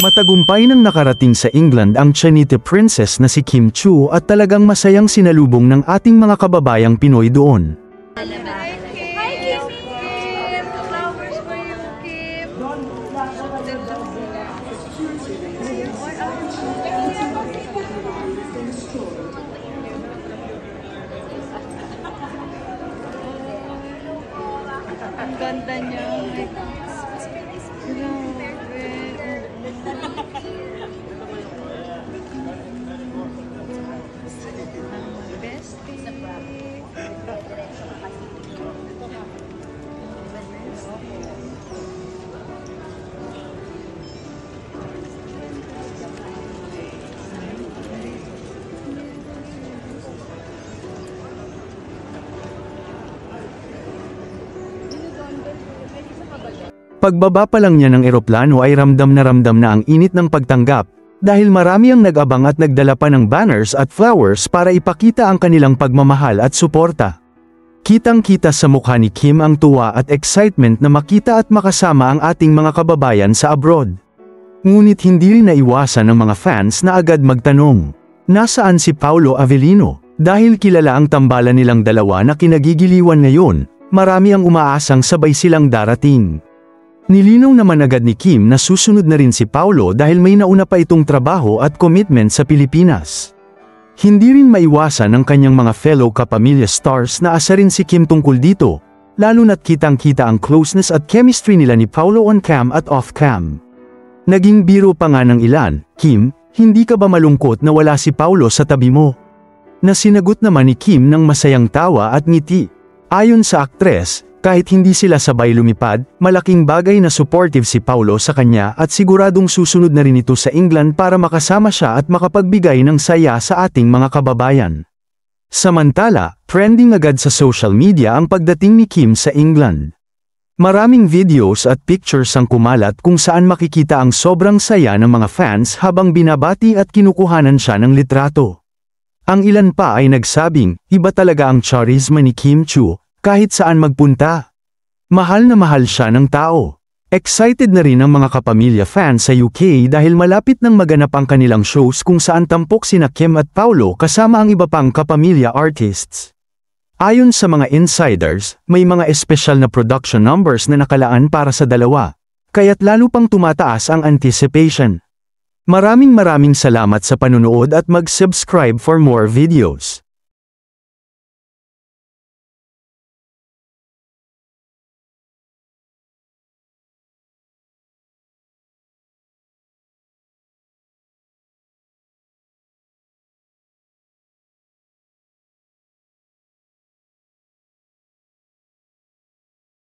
Matagumpay nang nakarating sa England ang Chinita princess na si Kim Chiu at talagang masayang sinalubong ng ating mga kababayang Pinoy doon. Hi, Kim! Flowers for you, Kim! Ang ganda niya. Pagbaba pa lang niya ng eroplano ay ramdam na ang init ng pagtanggap, dahil marami ang nag-abang at nagdala pa ng banners at flowers para ipakita ang kanilang pagmamahal at suporta. Kitang-kita sa mukha ni Kim ang tuwa at excitement na makita at makasama ang ating mga kababayan sa abroad. Ngunit hindi rin naiwasan ng mga fans na agad magtanong, nasaan si Paolo Avellino? Dahil kilala ang tambalan nilang dalawa na kinagigiliwan ngayon, marami ang umaasang sabay silang darating. Nilinaw naman agad ni Kim na susunod na rin si Paolo dahil may nauna pa itong trabaho at commitment sa Pilipinas. Hindi rin maiwasan ng kanyang mga fellow kapamilya stars na asarin si Kim tungkol dito, lalo na't kitang-kita ang closeness at chemistry nila ni Paolo on cam at off cam. Naging biro pa nga ng ilan, Kim, hindi ka ba malungkot na wala si Paolo sa tabi mo? Na sinagot naman ni Kim ng masayang tawa at ngiti. Ayon sa aktres, kahit hindi sila sabay lumipad, malaking bagay na supportive si Paolo sa kanya at siguradong susunod na rin ito sa England para makasama siya at makapagbigay ng saya sa ating mga kababayan. Samantala, trending agad sa social media ang pagdating ni Kim sa England. Maraming videos at pictures ang kumalat kung saan makikita ang sobrang saya ng mga fans habang binabati at kinukuhanan siya ng litrato. Ang ilan pa ay nagsabing, iba talaga ang charisma ni Kim Chiu, kahit saan magpunta. Mahal na mahal siya ng tao. Excited na rin ang mga kapamilya fans sa UK dahil malapit nang maganap ang kanilang shows kung saan tampok sina Kim at Paolo kasama ang iba pang kapamilya artists. Ayon sa mga insiders, may mga espesyal na production numbers na nakalaan para sa dalawa, kaya't lalo pang tumataas ang anticipation. Maraming salamat sa panunood at mag-subscribe for more videos.